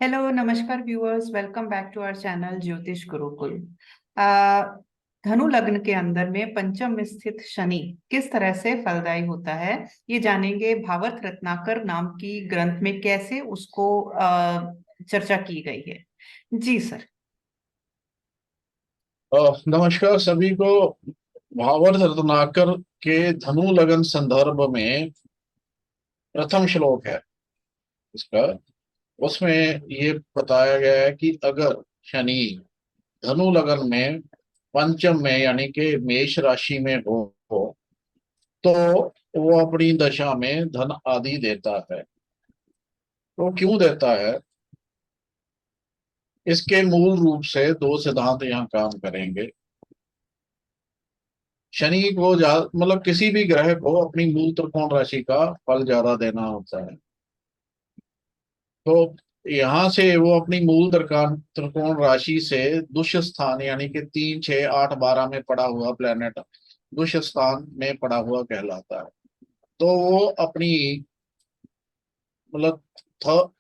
Hello नमस्कार viewers, welcome back to our channel Jyotish Gurukul. अ, धनु लग्न के अंदर में पंचम में स्थित शनि किस तरह से फलदायी होता है, ये जानेंगे। भावर्थ रत्नाकर नाम की ग्रंथ में कैसे उसको चर्चा की गई है। जी सर। नमस्कार सभी को। भावर्थ रत्नाकर के धनु लगन संदर्भ में प्रथम श्लोक है इसका। उसमें ये बताया गया है कि अगर शनि धनु लगन में पंचम में यानी कि मेष राशि में हो तो वो अपनी दशा में धन आदि देता है। तो क्यों देता है, इसके मूल रूप से दो सिद्धांत यहाँ काम करेंगे। शनि को मतलब किसी भी ग्रह को अपनी मूल त्रिकोण राशि का फल ज्यादा देना होता है। तो यहाँ से वो अपनी मूल त्रिकोण त्रिकोण राशि से दुष्ट स्थान यानी कि 3, 6, 8, 12 में पड़ा हुआ प्लेनेट दुष्ट स्थान में पड़ा हुआ कहलाता है। तो वो अपनी मतलब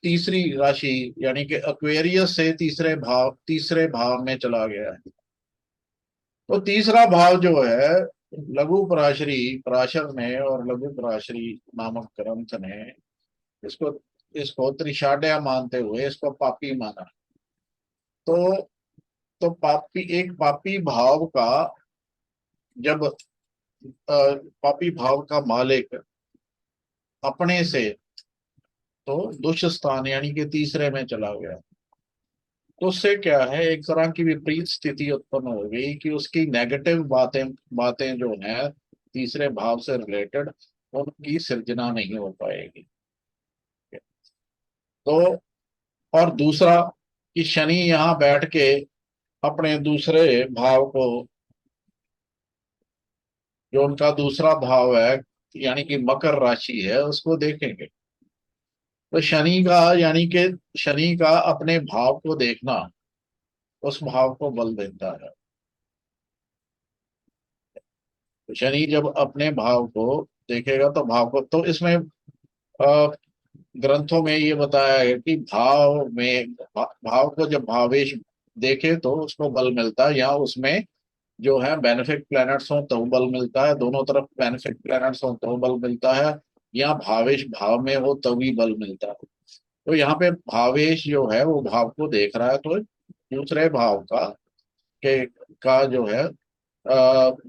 तीसरी राशि यानी कि एक्वेरियस से तीसरे भाव में चला गया है। तो तीसरा भाव जो है, लघु पराशरी पराशर ने और लघु पराशरी नामक ग्रंथ ने इसको इसको त्रिषाढ़या मानते हुए इसको पापी माना। तो एक पापी भाव का जब पापी भाव का मालिक अपने से तो दुष्ट स्थान यानी कि तीसरे में चला गया, तो उससे क्या है, एक तरह की विपरीत स्थिति उत्पन्न हो गई कि उसकी नेगेटिव बातें बातें जो है तीसरे भाव से रिलेटेड उनकी सृजना नहीं हो पाएगी। तो और दूसरा कि शनि यहाँ बैठ के अपने दूसरे भाव को, जो उनका दूसरा भाव है यानी कि मकर राशि है, उसको देखेंगे। तो शनि का यानी कि शनि का अपने भाव को देखना उस भाव को बल देता है। तो शनि जब अपने भाव को देखेगा तो भाव को, तो इसमें ग्रंथों में ये बताया है कि भाव को जब भावेश देखे तो उसको बल मिलता है, या उसमें जो है बेनिफिक प्लैनेट्स हो तो बल मिलता है, दोनों तरफ बेनिफिक प्लैनेट्स हो तो बल मिलता है, या भावेश भाव में हो तभी बल मिलता है। तो यहाँ पे भावेश जो है वो भाव को देख रहा है, तो दूसरे भाव के का जो है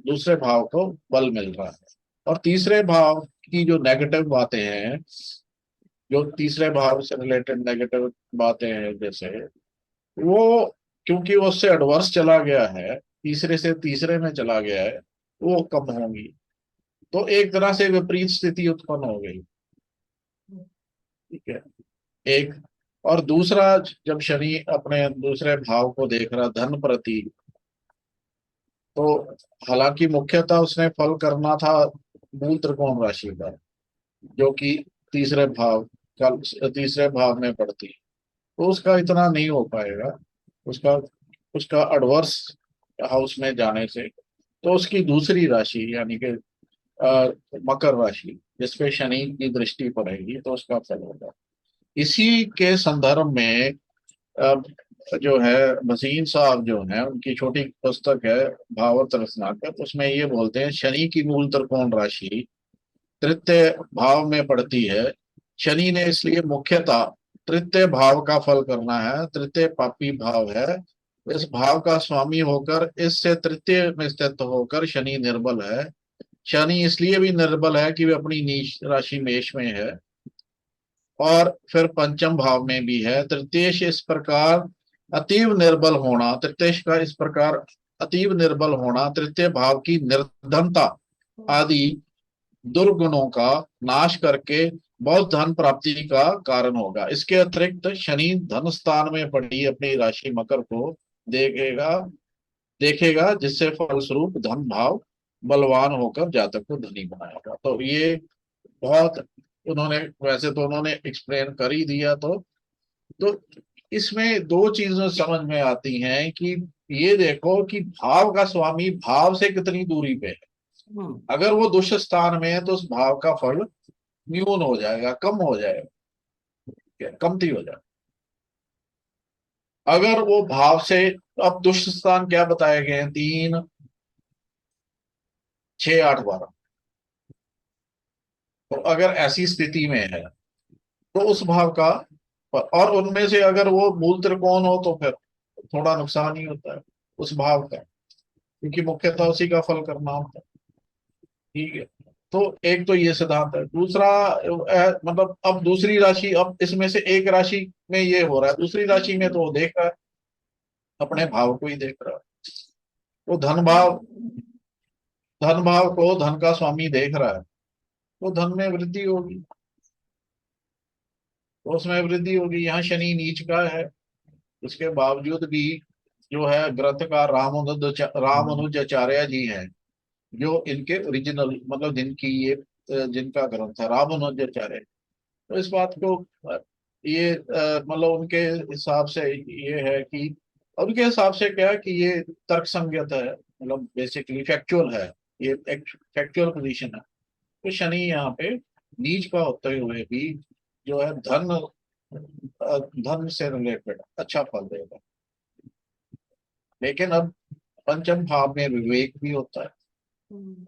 दूसरे भाव को बल मिल रहा है। और तीसरे भाव की जो नेगेटिव बातें हैं, जो तीसरे भाव से रिलेटेड नेगेटिव बातें हैं, जैसे वो क्योंकि वो उससे एडवर्स चला गया है, तीसरे से तीसरे में चला गया है, वो कम होंगी। तो एक तरह से विपरीत स्थिति उत्पन्न हो गई। ठीक है, एक। और दूसरा, जब शनि अपने दूसरे भाव को देख रहा धन प्रति, तो हालांकि मुख्यतः उसने फल करना था मूल त्रिकोण राशि का, जो कि तीसरे भाव तीसरे भाव में पड़ती है। तो उसका इतना नहीं हो पाएगा, उसका उसका एडवर्स हाउस में जाने से। तो उसकी दूसरी राशि यानी कि मकर राशि जिसपे शनि की दृष्टि पड़ेगी तो उसका फल होगा। इसी के संदर्भ में अ, जो है भसीन साहब जो है उनकी छोटी पुस्तक है भावार्थ रत्नाकर, उसमें ये बोलते हैं शनि की मूल त्रिकोण राशि तृतीय भाव में पड़ती है। शनि ने इसलिए मुख्यतः तृतीय भाव का फल करना है, तृतीय पापी भाव है। इस भाव का स्वामी होकर इससे तृतीय में स्थित होकर शनि निर्बल है। शनि इसलिए भी निर्बल है कि वे अपनी नीच राशि मेष में है और फिर पंचम भाव में भी है। तृतीयेश इस प्रकार अतीव निर्बल होना, तृतीयेश का इस प्रकार अतीव निर्बल होना तृतीय भाव की निर्धनता आदि दुर्गुणों का नाश करके बहुत धन प्राप्ति का कारण होगा। इसके अतिरिक्त शनि धन स्थान में पड़ी अपनी राशि मकर को देखेगा देखेगा जिससे फलस्वरूप धन भाव बलवान होकर जातक को धनी बनाएगा। तो ये बहुत उन्होंने, वैसे तो उन्होंने एक्सप्लेन कर ही दिया। तो इसमें दो चीजें समझ में आती हैं कि ये देखो कि भाव का स्वामी भाव से कितनी दूरी पे है। हम्म। अगर वो दुष्ट स्थान में है तो उस भाव का फल न्यून हो जाएगा, कम हो जाएगा, कमती हो जाएगा। अगर वो भाव से, अब दुष्ट स्थान क्या बताए गए हैं, 3, 6, 8, 12। तो अगर ऐसी स्थिति में है तो उस भाव का, और उनमें से अगर वो मूल त्रिकोण हो तो फिर थोड़ा नुकसान ही होता है उस भाव का, क्योंकि मुख्यतः उसी का फल करना होता है। ठीक है। तो एक तो ये सिद्धांत है। दूसरा मतलब अब दूसरी राशि, अब इसमें से एक राशि में ये हो रहा है, दूसरी राशि में तो वो देख रहा है, अपने भाव को ही देख रहा है। वो धन भाव को धन का स्वामी देख रहा है, तो धन में वृद्धि होगी, तो उसमें वृद्धि होगी। यहाँ शनि नीच का है, उसके बावजूद भी जो है ग्रंथकार रामानुजाचार्य जी हैं, जो इनके ओरिजिनल मतलब जिनकी ये जिनका ग्रंथ है रामानुजाचार्य। तो इस बात को ये मतलब उनके हिसाब से ये है कि, उनके हिसाब से क्या है कि ये तर्क संगत है, मतलब बेसिकली फैक्चुअल है, ये एक फैक्चुअल पोजीशन है। तो शनि यहाँ पे नीच का होते हुए भी जो है धन से रिलेटेड अच्छा फल देगा। लेकिन अब पंचम भाव में विवेक भी होता है। हम्म,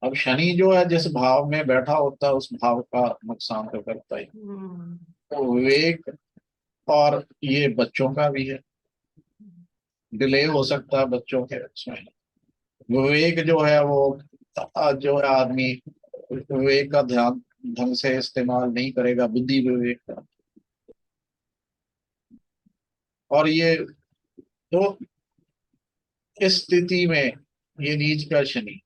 अब शनि जो है जिस भाव में बैठा होता है उस भाव का नुकसान तो करता ही। हम्म, तो विवेक, और ये बच्चों का भी है, डिले हो सकता है बच्चों के उसमें। विवेक जो है वो जो है आदमी विवेक का ध्यान ढंग से इस्तेमाल नहीं करेगा, बुद्धि विवेक का। और ये तो इस स्थिति में ये नीच का शनि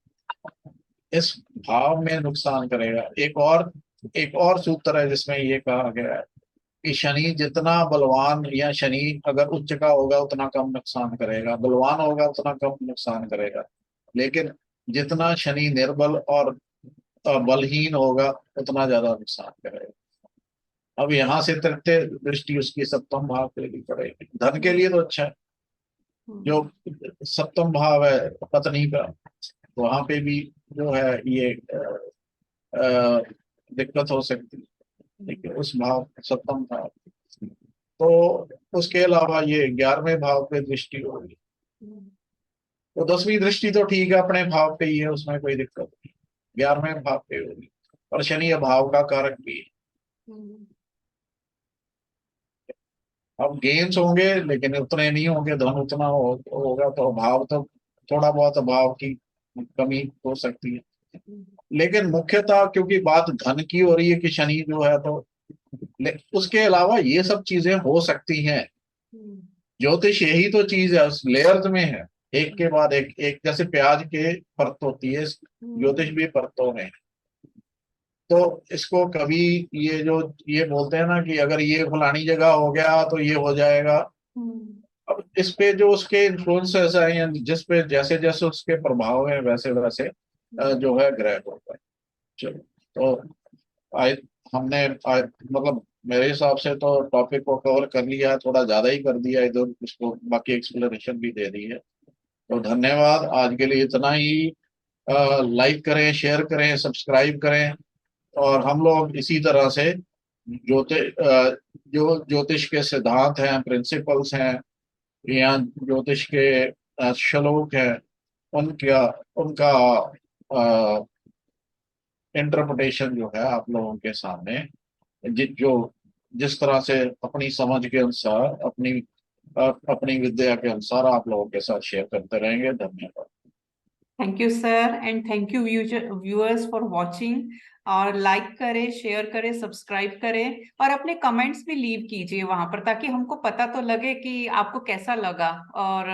इस भाव में नुकसान करेगा। एक और सूत्र है जिसमें ये कहा गया है कि शनि जितना बलवान, या शनि अगर उच्च का होगा उतना कम नुकसान करेगा, बलवान होगा उतना कम नुकसान करेगा। लेकिन जितना शनि निर्बल और बलहीन होगा उतना ज्यादा नुकसान करेगा। अब यहाँ से तृतीय दृष्टि उसकी सप्तम भाव के लिए पड़ेगी। धन के लिए तो अच्छा है, जो हम्म, सप्तम भाव है पत्नी का, वहां पे भी जो है ये दिक्कत हो सकती है। ठीक है, उस भाव सप्तम भाव। तो उसके अलावा ये 11वें भाव पे दृष्टि होगी, हम्म, तो 10वीं दृष्टि तो ठीक है अपने भाव पे ही है, उसमें कोई दिक्कत नहीं। 11वें भाव पे होगी, और शनि अभाव का कारक भी है। हम्म, अब गेन्स होंगे लेकिन उतने नहीं होंगे, धन उतना होगा, तो अभाव तो थोड़ा बहुत अभाव की कमी हो सकती है। लेकिन मुख्यतः क्योंकि बात धन की हो रही है कि शनि जो है, तो उसके अलावा ये सब चीजें हो सकती हैं। हम्म, ज्योतिष यही तो चीज है, उस लेयर्स में है, एक के बाद एक एक, जैसे प्याज के परत होती है, ज्योतिष हम्म, भी परतों में है। तो इसको कभी ये बोलते हैं ना कि अगर ये फलानी जगह हो गया तो ये हो जाएगा। हम्म, अब इस पे जो उसके इन्फ्लुएंसेस हैं, या जिस पे जैसे जैसे उसके प्रभाव है वैसे वैसे जो है ग्रह होता है। चलो, तो आई हमने मतलब मेरे हिसाब से तो टॉपिक को कवर कर लिया है, थोड़ा ज्यादा ही कर दिया इधर, इसको बाकी एक्सप्लेनेशन भी दे दी है। तो धन्यवाद, आज के लिए इतना ही। लाइक करें, शेयर करें, सब्सक्राइब करें, और हम लोग इसी तरह से जो ज्योतिष के सिद्धांत हैं, प्रिंसिपल्स हैं, या ज्योतिष के श्लोक हैं, उनका उनका इंटरप्रिटेशन जो है आप लोगों के सामने जो जिस तरह से अपनी समझ के अनुसार, अपनी विद्या के अनुसार आप लोगों के साथ शेयर करते रहेंगे। धन्यवाद। Thank you sir and thank you viewers for watching. और लाइक करें, शेयर करें, सब्सक्राइब करें और अपने कमेंट्स भी लीव कीजिए वहां पर, ताकि हमको पता तो लगे कि आपको कैसा लगा। और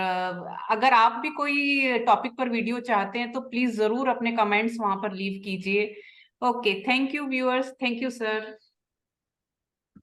अगर आप भी कोई टॉपिक पर वीडियो चाहते हैं तो प्लीज जरूर अपने कमेंट्स वहां पर लीव कीजिए। Okay, thank you viewers, thank you sir.